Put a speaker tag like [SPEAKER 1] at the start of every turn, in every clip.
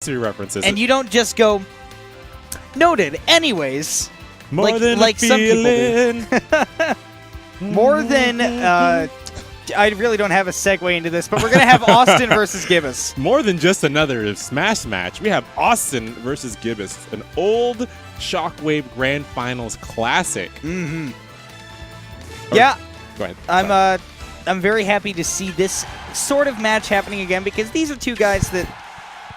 [SPEAKER 1] history references.
[SPEAKER 2] And you don't just go, noted, anyways.
[SPEAKER 1] More than
[SPEAKER 2] like some people do. More than, I really don't have a segue into this, but we're going to have Awestin versus Gibus.
[SPEAKER 1] More than just another Smash match. We have Awestin versus Gibus, an old Shockwave Grand Finals classic.
[SPEAKER 2] Mm-hmm. Yeah.
[SPEAKER 1] Go ahead.
[SPEAKER 2] I'm very happy to see this sort of match happening again because these are two guys that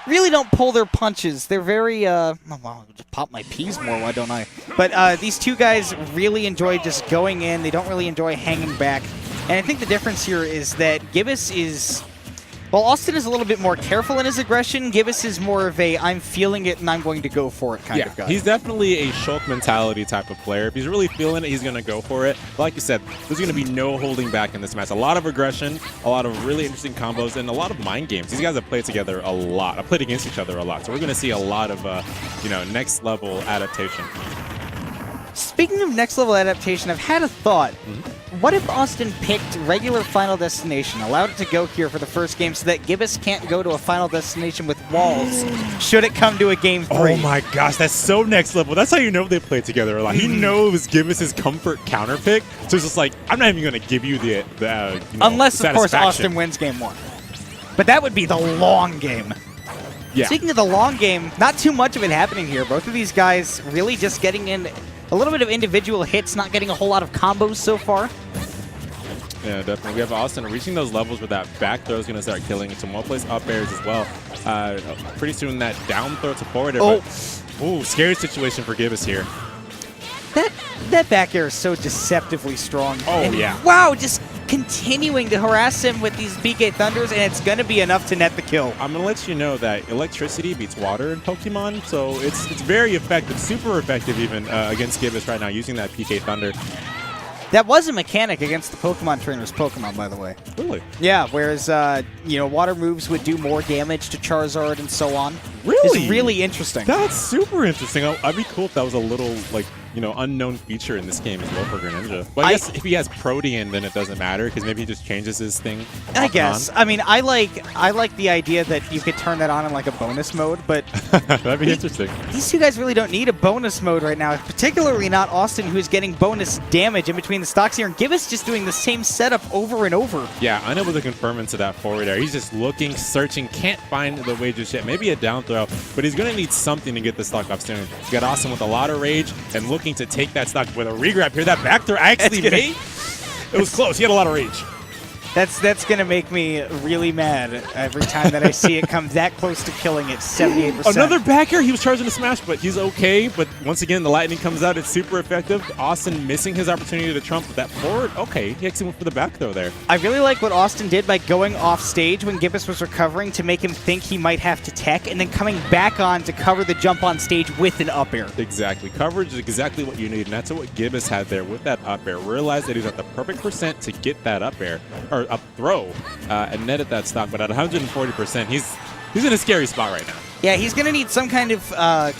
[SPEAKER 2] really don't pull their punches. They're very, well, I'll just pop my P's more, why don't I? But these two guys really enjoy just going in. They don't really enjoy hanging back. And I think the difference here is that Gibus is, well, Awestin is a little bit more careful in his aggression. Gibus is more of a, I'm feeling it and I'm going to go for it kind of guy.
[SPEAKER 1] He's definitely a Shulk mentality type of player. If he's really feeling it, he's going to go for it. But like you said, there's going to be no holding back in this match. A lot of aggression, a lot of really interesting combos, and a lot of mind games. These guys have played together a lot. I've played against each other a lot. So we're going to see a lot of, next level adaptation.
[SPEAKER 2] Speaking of next level adaptation, I've had a thought. What if Awestin picked regular Final Destination, allowed it to go here for the first game so that Gibus can't go to a Final Destination with walls should it come to a game 3?
[SPEAKER 1] Oh my gosh, that's so next level. That's how you know they played together a lot. He knows Gibus' comfort counter pick, so it's just like, I'm not even going to give you the
[SPEAKER 2] unless, of course, Awestin wins game 1. But that would be the long game.
[SPEAKER 1] Yeah.
[SPEAKER 2] Speaking of the long game, not too much of it happening here. Both of these guys really just getting in a little bit of individual hits, not getting a whole lot of combos so far.
[SPEAKER 1] Yeah, definitely. We have Awestin reaching those levels where that back throw is going to start killing. Some well-placed up airs as well. Pretty soon that down throw to forward air. Ooh, scary situation for Gibus here.
[SPEAKER 2] That back air is so deceptively strong.
[SPEAKER 1] Oh,
[SPEAKER 2] and
[SPEAKER 1] yeah.
[SPEAKER 2] Wow, just continuing to harass him with these BK Thunders, and it's going to be enough to net the kill.
[SPEAKER 1] I'm going to let you know that electricity beats water in Pokemon, so it's very effective, super effective even against Gibus right now, using that PK Thunder.
[SPEAKER 2] That was a mechanic against the Pokemon trainer's Pokemon, by the way.
[SPEAKER 1] Really?
[SPEAKER 2] Yeah, whereas, water moves would do more damage to Charizard and so on.
[SPEAKER 1] Really?
[SPEAKER 2] It's really interesting.
[SPEAKER 1] That's super interesting. I'd be cool if that was a little, unknown feature in this game as well for Greninja. But I guess if he has Protean, then it doesn't matter, because maybe he just changes his thing.
[SPEAKER 2] I guess. I mean, I like the idea that you could turn that on in, like, a bonus mode, but...
[SPEAKER 1] That'd be interesting.
[SPEAKER 2] These two guys really don't need a bonus mode right now, particularly not Awestin, who's getting bonus damage in between the stocks here, and Gibus just doing the same setup over and over.
[SPEAKER 1] Yeah, unable to confirm into that forward air. He's just looking, searching, can't find the way just yet. Maybe a down throw, but he's going to need something to get the stock up soon. He's got Awestin with a lot of rage and looking to take that stock with a regrab here. That back throw actually made. It was close. He had a lot of rage.
[SPEAKER 2] That's going to make me really mad every time that I see it come that close to killing it, 78%.
[SPEAKER 1] Another back air. He was charging to smash, but he's okay. But once again, the lightning comes out. It's super effective. Awestin missing his opportunity to trump with that forward. Okay, he actually went for the back throw there.
[SPEAKER 2] I really like what Awestin did by going off stage when Gibus was recovering to make him think he might have to tech, and then coming back on to cover the jump on stage with an up air.
[SPEAKER 1] Exactly. Coverage is exactly what you need, and that's what Gibus had there with that up air. Realized that he was at the perfect percent to get that up air, or up throw, and netted that stock. But at 140%, he's in a scary spot right now.
[SPEAKER 2] Yeah, he's going to need some kind of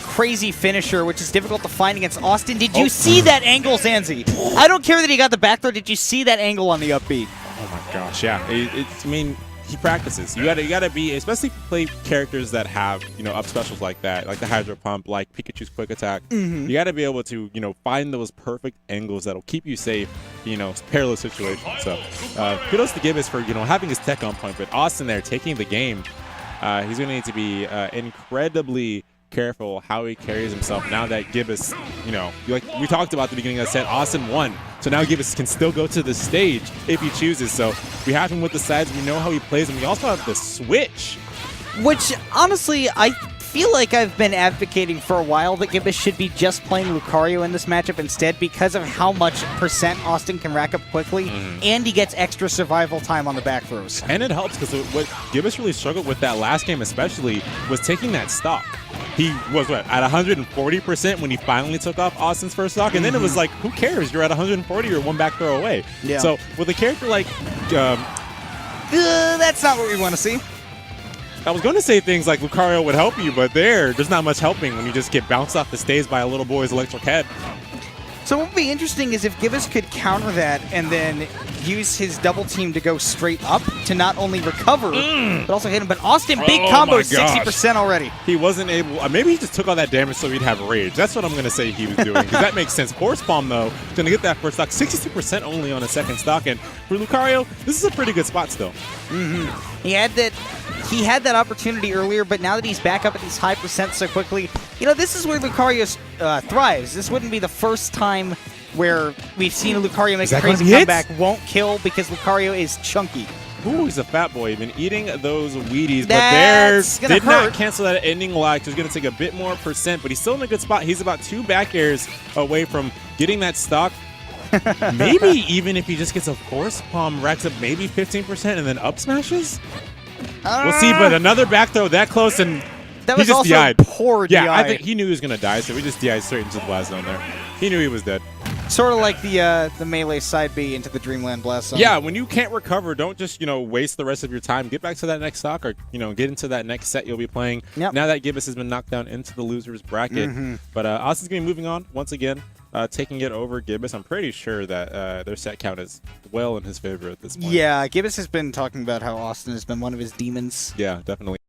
[SPEAKER 2] crazy finisher, which is difficult to find against Awestin. Did you see that angle, Zanzi? I don't care that he got the back throw. Did you see that angle on the upbeat?
[SPEAKER 1] Oh my gosh, yeah. I mean, he practices. You gotta be, especially if you play characters that have, up specials like that, like the Hydro Pump, like Pikachu's Quick Attack. You gotta be able to, find those perfect angles that'll keep you safe, perilous situations. So, kudos to Gibus for, having his tech on point, but Awestin there taking the game. He's gonna need to be incredibly careful how he carries himself now that Gibus, like we talked about at the beginning of the set, Awestin won. So now Gibus can still go to the stage if he chooses. So we have him with the sides. We know how he plays, and we also have the switch.
[SPEAKER 2] Which, honestly, I feel like I've been advocating for a while that Gibus should be just playing Lucario in this matchup instead because of how much percent Awestin can rack up quickly, and he gets extra survival time on the back throws.
[SPEAKER 1] And it helps because what Gibus really struggled with that last game especially was taking that stock. He was, at 140% when he finally took off Austin's first stock, and then it was like, who cares? You're at 140 or one back throw away.
[SPEAKER 2] Yeah.
[SPEAKER 1] So with a character like...
[SPEAKER 2] that's not what we want to see.
[SPEAKER 1] I was going to say things like Lucario would help you, but there's not much helping when you just get bounced off the stage by a little boy's electric head.
[SPEAKER 2] So what would be interesting is if Gibus could counter that and then use his double team to go straight up to not only recover, but also hit him. But Awestin, big combo, 60% already.
[SPEAKER 1] He wasn't able, maybe he just took all that damage so he'd have rage. That's what I'm going to say he was doing, because that makes sense. Force Palm, though, is going to get that first stock, 62% only on a second stock. And for Lucario, this is a pretty good spot still.
[SPEAKER 2] He had that opportunity earlier, but now that he's back up at these high percents so quickly, you know, this is where Lucario thrives. This wouldn't be the first time where we've seen a Lucario make a crazy comeback, won't kill because Lucario is chunky.
[SPEAKER 1] Ooh, he's a fat boy. He's been eating those Wheaties, but did not cancel that ending lag. So he's going to take a bit more percent, but he's still in a good spot. He's about 2 back airs away from getting that stock. Maybe even if he just gets a Force Palm, racks up maybe 15% and then up smashes? We'll see, but another back throw that close, and
[SPEAKER 2] that
[SPEAKER 1] he
[SPEAKER 2] was
[SPEAKER 1] just
[SPEAKER 2] also
[SPEAKER 1] DI'd.
[SPEAKER 2] poor DI.
[SPEAKER 1] Yeah, I think he knew he was going to die, so we just DI'd straight into the blast zone there. He knew he was dead.
[SPEAKER 2] Sort of like the melee side B into the Dreamland blast zone.
[SPEAKER 1] Yeah, when you can't recover, don't just, you know, waste the rest of your time. Get back to that next stock, or, you know, get into that next set you'll be playing.
[SPEAKER 2] Yep.
[SPEAKER 1] Now that Gibus has been knocked down into the loser's bracket. But Austin's going to be moving on once again, taking it over Gibus. I'm pretty sure that their set count is well in his favor at this point.
[SPEAKER 2] Yeah, Gibus has been talking about how Awestin has been one of his demons.
[SPEAKER 1] Yeah, definitely.